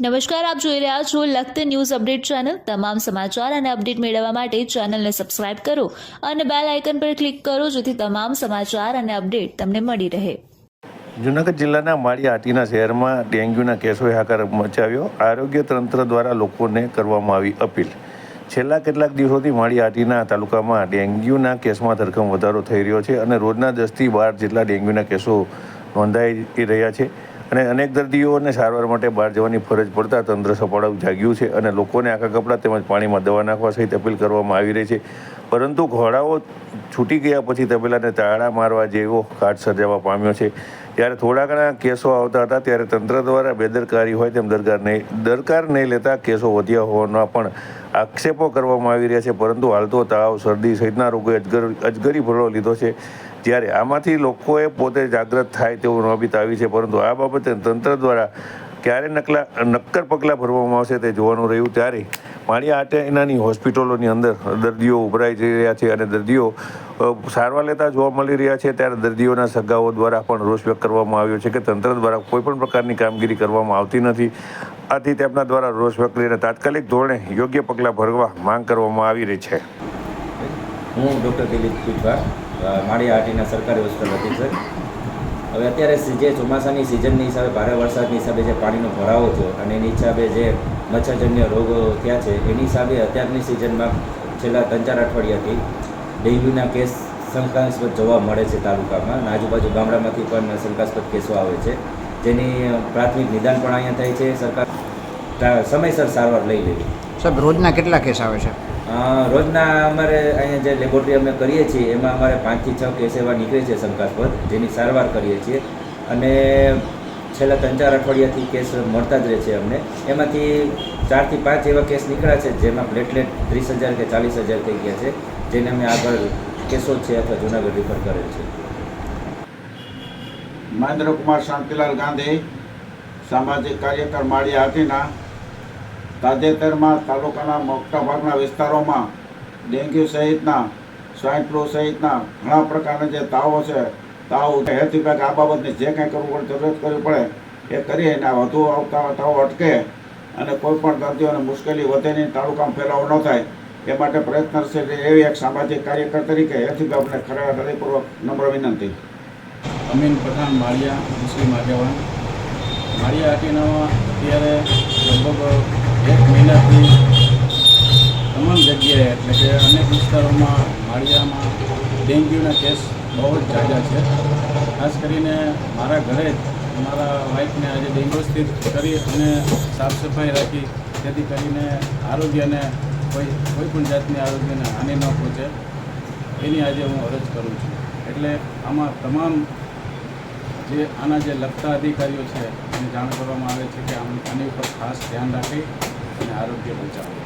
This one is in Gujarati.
નમસ્કાર, આપ જોઈ રહ્યા છો લખત ન્યૂઝ અપડેટ ચેનલ। તમામ સમાચાર અને અપડેટ મેળવવા માટે ચેનલને સબસ્ક્રાઇબ કરો અને બેલ આઇકન પર ક્લિક કરો જેથી તમામ સમાચાર અને અપડેટ તમને મળી રહે। જૂનાગઢ જિલ્લાના માળિયા હાટીના શહેરમાં ડેન્ગ્યુના કેસોએ હાહાકાર મચાવ્યો। આરોગ્ય તંત્ર દ્વારા લોકોને કરવામાં આવી અપીલ। છેલ્લા કેટલાક દિવસોથી માળિયા હાટીના તાલુકામાં ડેન્ગ્યુના કેસમાં ધરખમ વધારો થઈ રહ્યો છે અને રોજના 10 થી 12 જેટલા ડેન્ગ્યુના કેસો નોંધાઈ રહ્યા છે અને અનેક દર્દીઓને સારવાર માટે બહાર જવાની ફરજ પડતા તંત્ર સફાળું જાગ્યું છે અને લોકોને આખા કપડાં તેમજ પાણીમાં દવા નાખવા સહિત અપીલ કરવામાં આવી રહી છે, પરંતુ ઘોડાઓ છૂટી ગયા પછી તબેલાને તાળા મારવા જેવો ઘાટ સર્જાવા પામ્યો છે। ત્યારે થોડા ઘણા કેસો આવતા હતા ત્યારે તંત્ર દ્વારા બેદરકારી હોય તેમ દરકાર નહીં લેતા કેસો વધ્યા હોવાના પણ આક્ષેપો કરવામાં આવી રહ્યા છે, પરંતુ હાલ તો તાવ, શરદી સહિતના રોગોએ અજગરી ભરડો લીધો છે। ત્યારે આમાંથી લોકોએ પોતે જાગૃત થાય તેવું નોબત આવી છે, પરંતુ આ બાબતે તંત્ર દ્વારા ક્યારે નક્કર પગલાં ભરવામાં આવશે તે જોવાનું રહ્યું। ત્યારે માળિયા હાટીનાની હોસ્પિટલોની અંદર દર્દીઓ ઉભરાઈ જઈ રહ્યા છે અને દર્દીઓ સારવાર લેતા જોવા મળી રહ્યા છે। ત્યારે દર્દીઓના સગાઓ દ્વારા પણ રોષ વ્યક્ત કરવામાં આવ્યો છે કે તંત્ર દ્વારા કોઈપણ પ્રકારની કામગીરી કરવામાં આવતી નથી। આથી તેમના દ્વારા રોષ વ્યક્ત કરીને તાત્કાલિક ધોરણે યોગ્ય પગલાં ભરવા માંગ કરવામાં આવી રહી છે। હું ડૉક્ટર દિલીપ કુચવા, માળિયા હાટીના સરકારી હોસ્પિટલ અધિક્ષક। હવે અત્યારે જે ચોમાસાની સિઝનની હિસાબે ભારે વરસાદની હિસાબે જે પાણીનો ભરાવો થયો અને એની હિસાબે જે મચ્છરજન્ય રોગો થયા છે એની હિસાબે અત્યારની સિઝનમાં છેલ્લા 3-4 અઠવાડિયાથી ડેન્ગ્યુના કેસ શંકાસ્પદ જોવા મળે છે તાલુકામાં અને આજુબાજુ ગામડામાંથી પણ શંકાસ્પદ કેસો આવે છે, જેની પ્રાથમિક નિદાન પણ અહીંયા થાય છે। સરકાર સમયસર સારવાર લઈ લેવી। સાહેબ, રોજના કેટલા કેસ આવે છે? રોજના અમારે અહીંયા જે લેબોરેટરી અમે કરીએ છીએ એમાં અમારે 5 થી 6 કેસ એવા નીકળે છે શંકાસ્પદ, જેની સારવાર કરીએ છીએ અને છેલ્લા 3-4 અઠવાડિયાથી કેસ મળતા જ રહે છે અમને। એમાંથી 4 થી 5 એવા કેસ નીકળ્યા છે જેમાં પ્લેટલેટ 30,000 કે 40,000 થઈ ગયા છે, જેને અમે આગળ કેસો છે અથવા જૂનાગઢ રિફર કરેલ છે। મહેન્દ્રકુમાર શાંતિલાલ ગાંધી, સામાજિક કાર્યકર, માળિયા હાટીના। તાજેતરમાં તાલુકાના મોટાભાગના વિસ્તારોમાં ડેન્ગ્યુ સહિતના, સ્વાઇન ફ્લૂ સહિતના ઘણા પ્રકારના જે તાવો છે, હેલ્થ વિભાગ આ બાબતની જે કંઈ કરવું પડે, જરૂરત કરવી પડે એ કરીએ અને વધુ આવતા તાવો અટકે અને કોઈ પણ દર્દીઓને મુશ્કેલી વધે નહીં, તાલુકામાં ફેલાવો ન થાય એ માટે પ્રયત્નશીલ એવી એક સામાજિક કાર્યકર તરીકે હેલ્થ વિભાગને હૃદયપૂર્વક નમ્ર વિનંતી। અમીન પઠાણ, માળિયા, મુસ્લિમ આગેવાન। માળિયા હાટીનામાં અત્યારે લગભગ 1 મહિનાથી તમામ જગ્યાએ એટલે કે અનેક વિસ્તારોમાં માળિયામાં ડેન્ગ્યુના કેસ બહુ જ ઝાઝા છે। ખાસ કરીને મારા ઘરે જ મારા વાઈફને આજે ડેન્ગ્યુ સ્થિત કરી અને સાફ સફાઈ રાખી, જેથી કરીને આરોગ્યને કોઈ પણ જાતની આરોગ્યને હાનિ ન પહોંચે એની આજે હું અરજ કરું છું। એટલે આમાં તમામ આના જે લગતા અધિકારીઓ છે એને જાણ કરવામાં આવે છે કે આની ઉપર ખાસ ધ્યાન રાખી અને આરોગ્ય બચાવો।